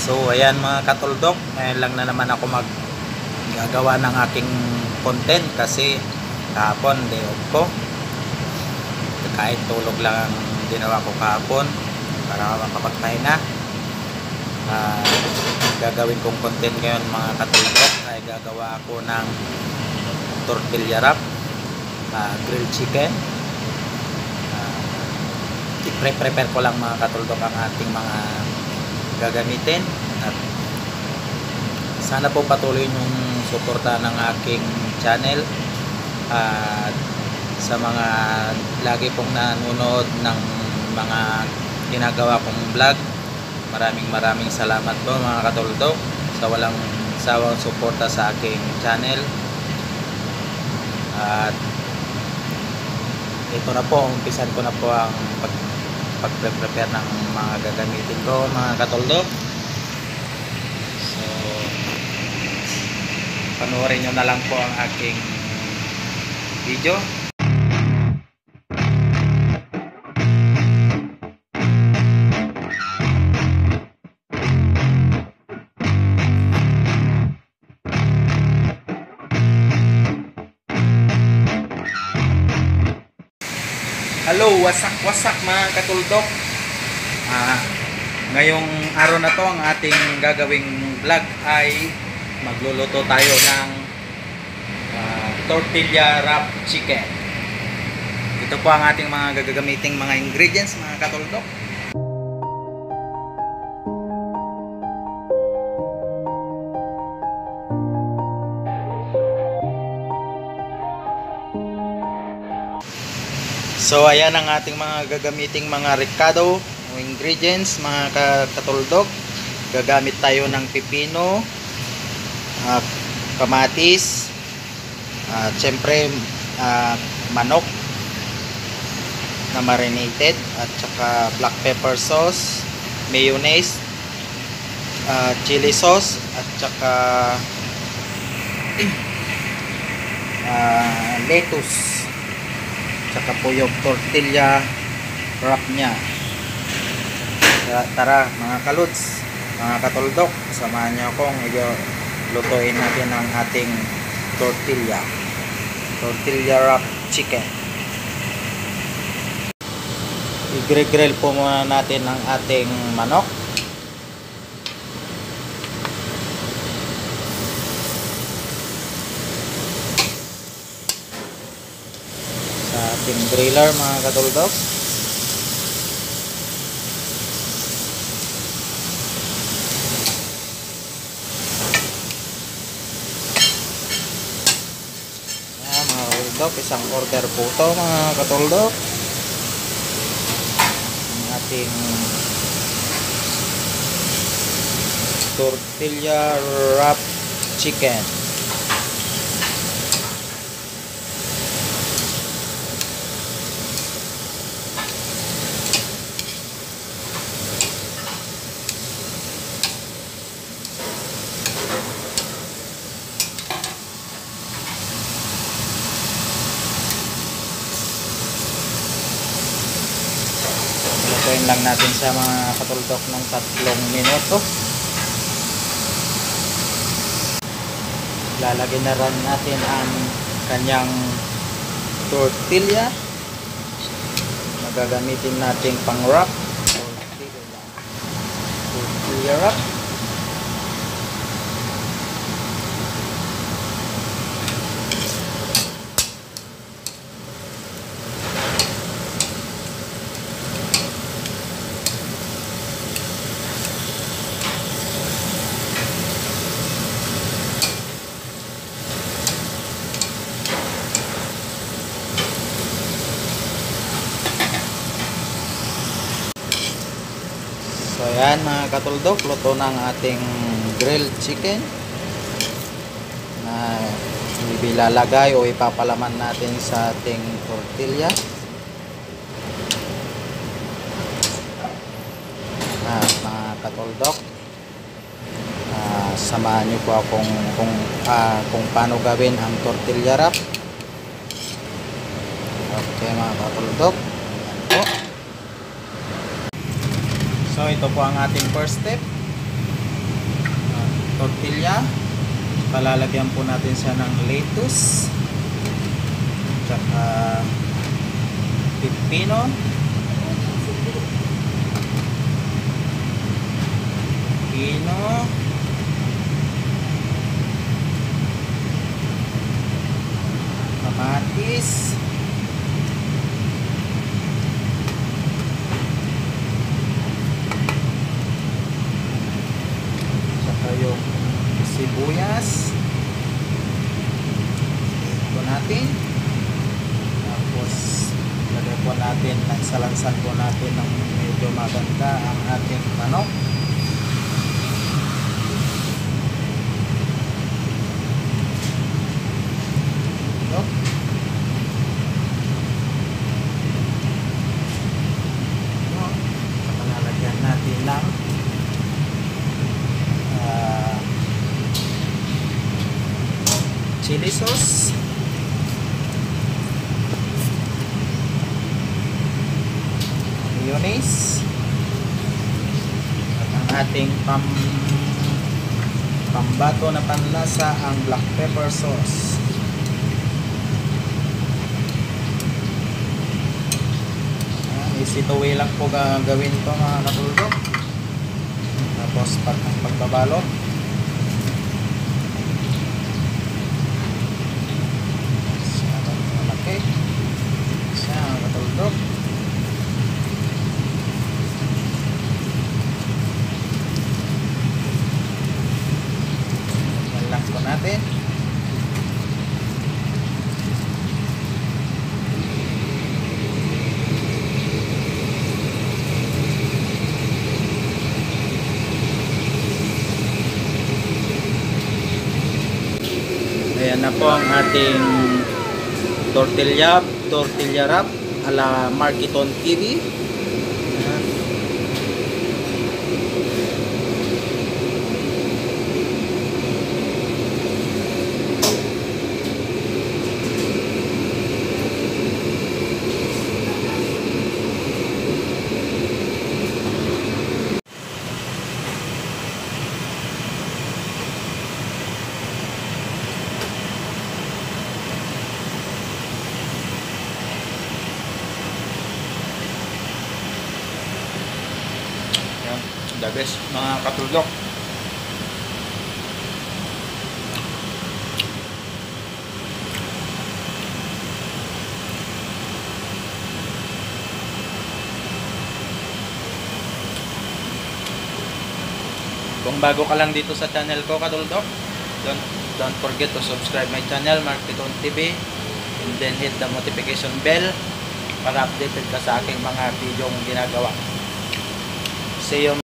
So ayan mga katuldok, ngayon lang na naman ako maggagawa ng aking content kasi kahapon day off ko. Kahit tulog lang ang ginawa ko kahapon para makapagpahinga. Gagawin kong content ngayon mga katuldok ay gagawa ako ng tortilla wrap, grilled chicken. I-prepare ko lang mga katuldok ang ating mga gagamitin at sana po patuloy yung suporta ng aking channel at sa mga lagi pong nanonood ng mga ginagawa kong vlog. Maraming salamat po mga katuldok sa walang sawang suporta sa aking channel. At ito na po, umpisan ko na po ang pag-prepare ng mga gagamitin ko mga katuldok. So panoorin nyo na lang po ang aking video. Hello, wasak mga katuldok. Ngayong araw na to ang ating gagawing vlog ay magluluto tayo ng tortilla wrap chicken. Ito po ang ating mga gagamiting mga ingredients mga katuldok. So ayan ang ating mga gagamiting mga ricado ingredients mga katuldok. Gagamit tayo ng pipino, kamatis, syempre manok na marinated, at saka black pepper sauce, mayonnaise, chili sauce, at saka lettuce. Saka po yung tortilla wrap nya. Tara mga kaluts, mga katuldok, samahan nyo akong lutuin natin ang ating tortilla wrap chicken. I-grill po muna natin ang ating manok. Ating griller mga katuldok. Mga katuldok, isang order po ito mga katuldok. Ang ating tortilla wrap chicken. Lutuin lang natin sa mga katuldok ng 3 minuto. Lalagyan na rin natin ang kanyang tortilla na gagamitin natin pang wrap. Tortilla wrap. So ayan mga katuldok, luto ng ating grilled chicken na ibilalagay o ipapalaman natin sa ating tortilla. Mga katuldok, samahan nyo po akong kung paano gawin ang tortilla wrap. Okay mga katuldok, ayan po. So ito po ang ating first step. tortilla. Palalagyan po natin siya ng lettuce, tsaka pipino, kamatis, tsaka yung sibuyas. Ito natin. Tapos lagay po natin, nagsalansan po natin ng medyo maganda ang ating manok. Ito. Saka lalagyan natin ng chili sauce, mayonnaise, at ang ating pambato na panlasa, ang black pepper sauce. Easy to way lang po gagawin ito mga katulog. Tapos pagbabalot, okay, siya mga katulog. Yan lang po natin. Ayan na po ang ating tortilla wrap ala Marketon TV. Ayan. The best mga katulog. Kung bago ka lang dito sa channel ko katulog, don't forget to subscribe my channel Marketon TV, and then hit the notification bell para updated ka sa aking mga video ginagawa. See you.